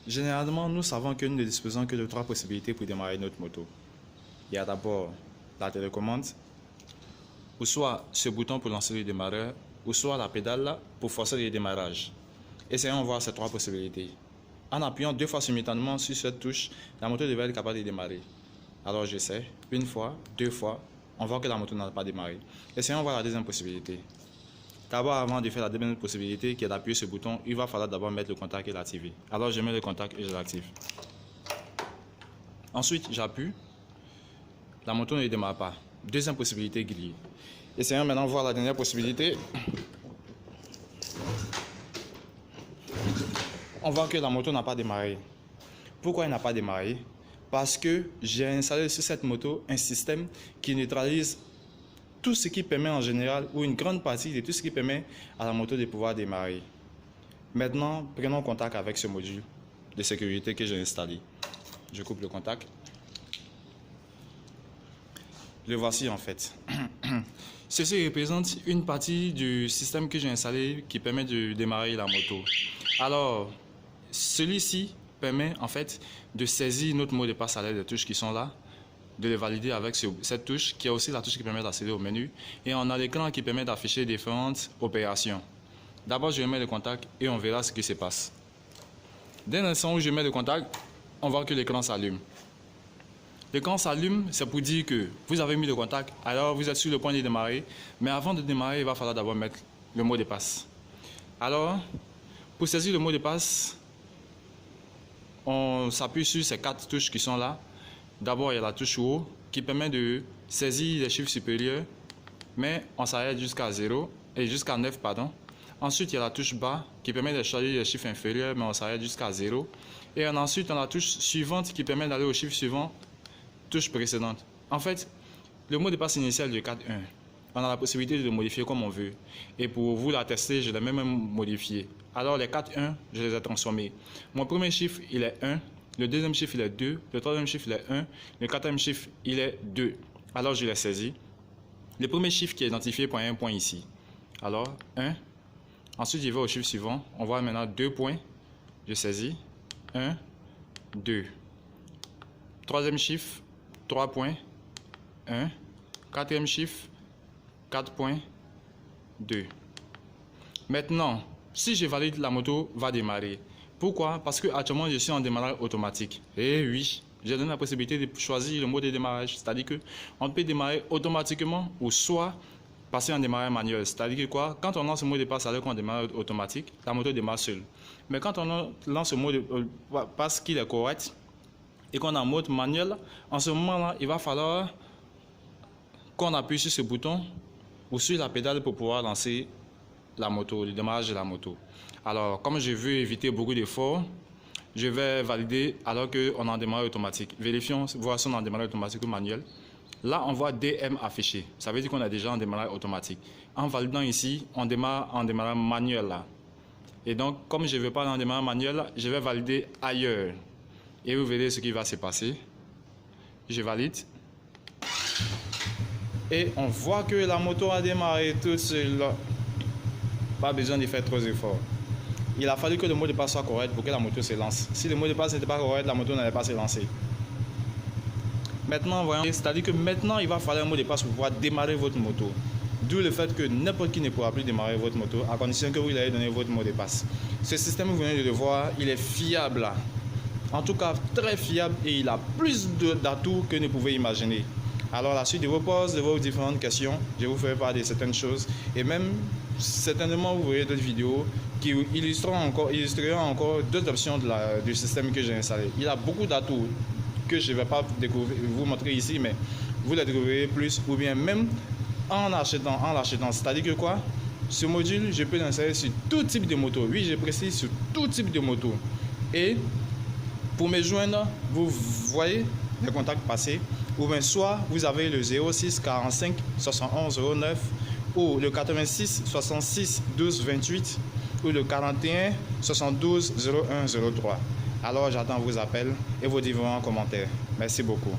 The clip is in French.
Généralement, nous savons que nous ne disposons que de 3 possibilités pour démarrer notre moto. Il y a d'abord la télécommande, ou soit ce bouton pour lancer le démarreur, ou soit la pédale pour forcer le démarrage. Essayons de voir ces 3 possibilités. En appuyant 2 fois simultanément sur cette touche, la moto devrait être capable de démarrer. Alors j'essaie, 1 fois, 2 fois, on voit que la moto n'a pas démarré. Essayons de voir la deuxième possibilité. D'abord, avant de faire la deuxième possibilité, qui est d'appuyer ce bouton, il va falloir d'abord mettre le contact et l'activer. Alors je mets le contact et je l'active. Ensuite, j'appuie. La moto ne démarre pas. Deuxième possibilité grillée. Essayons maintenant de voir la dernière possibilité. On voit que la moto n'a pas démarré. Pourquoi elle n'a pas démarré? Parce que j'ai installé sur cette moto un système qui neutralise tout ce qui permet en général, ou une grande partie de tout ce qui permet à la moto de pouvoir démarrer. Maintenant, prenons contact avec ce module de sécurité que j'ai installé. Je coupe le contact. Le voici en fait. Ceci représente une partie du système que j'ai installé qui permet de démarrer la moto. Alors, celui-ci permet en fait de saisir notre mot de passe à l'aide des touches qui sont là, de les valider avec cette touche qui est aussi la touche qui permet d'accéder au menu, et on a l'écran qui permet d'afficher différentes opérations. D'abord, je mets le contact et on verra ce qui se passe. Dès l'instant où je mets le contact, on voit que l'écran s'allume. L'écran s'allume, c'est pour dire que vous avez mis le contact, alors vous êtes sur le point de démarrer, mais avant de démarrer, il va falloir d'abord mettre le mot de passe. Alors, pour saisir le mot de passe, on s'appuie sur ces 4 touches qui sont là. D'abord, il y a la touche haut qui permet de saisir les chiffres supérieurs, mais on s'arrête jusqu'à 0 et jusqu'à 9, pardon. Ensuite, il y a la touche bas qui permet de choisir les chiffres inférieurs, mais on s'arrête jusqu'à 0. Et ensuite, on a la touche suivante qui permet d'aller au chiffre suivant, touche précédente. En fait, le mot de passe initial de 4.1, on a la possibilité de le modifier comme on veut. Et pour vous la tester, je l'ai même modifié. Alors, les 4.1, je les ai transformés. Mon premier chiffre, il est 1. Le deuxième chiffre, il est 2. Le troisième chiffre, il est 1. Le quatrième chiffre, il est 2. Alors, je l'ai saisi. Le premier chiffre qui est identifié par un point ici. Alors, 1. Ensuite, je vais au chiffre suivant. On voit maintenant 2 points. Je saisis. 1, 2. Troisième chiffre, 3 points. 1. Quatrième chiffre, 4 points. 2. Maintenant, si je valide, la moto va démarrer. Pourquoi? Parce que actuellement je suis en démarrage automatique. Et oui, j'ai donné la possibilité de choisir le mode de démarrage. C'est-à-dire qu'on peut démarrer automatiquement ou soit passer en démarrage manuel. C'est-à-dire que quoi? Quand on lance le mot de passe alors qu'on démarre automatique, la moto démarre seule. Mais quand on lance le mot de passe qui est correct et qu'on a en mode manuel, en ce moment-là, il va falloir qu'on appuie sur ce bouton ou sur la pédale pour pouvoir lancer la moto, le démarrage de la moto. Alors, comme je veux éviter beaucoup d'efforts, je vais valider alors qu'on est en démarrage automatique. Vérifions, voir si on est en démarrage automatique ou manuel. Là, on voit DM affiché. Ça veut dire qu'on est déjà en démarrage automatique. En validant ici, on démarre en démarrage manuel là. Et donc, comme je ne veux pas aller en démarrage manuel, je vais valider ailleurs. Et vous verrez ce qui va se passer. Je valide. Et on voit que la moto a démarré toute seule. Pas besoin de faire trop d'efforts. Il a fallu que le mot de passe soit correct pour que la moto se lance. Si le mot de passe n'était pas correct, la moto n'allait pas se lancer. Maintenant, voyons, c'est-à-dire que maintenant, il va falloir un mot de passe pour pouvoir démarrer votre moto. D'où le fait que n'importe qui ne pourra plus démarrer votre moto à condition que vous lui ayez donné votre mot de passe. Ce système, vous venez de le voir, il est fiable. En tout cas, très fiable et il a plus d'atouts que vous ne pouvez imaginer. Alors, à la suite de vos pauses, de vos différentes questions, je vous ferai part de certaines choses et même certainement vous verrez d'autres vidéos qui illustreront encore d'autres options du système que j'ai installé. Il a beaucoup d'atouts que je ne vais pas vous montrer ici, mais vous les trouverez plus ou bien même en l'achetant. C'est-à-dire que quoi? Ce module, je peux l'installer sur tout type de moto. Oui, je précise sur tout type de moto. Et pour me joindre, vous voyez les contacts passés. Ou bien soit vous avez le 06 45 71 09 ou le 86 66 12 28 ou le 41 72 01 03. Alors j'attends vos appels et vos différents commentaires. Merci beaucoup.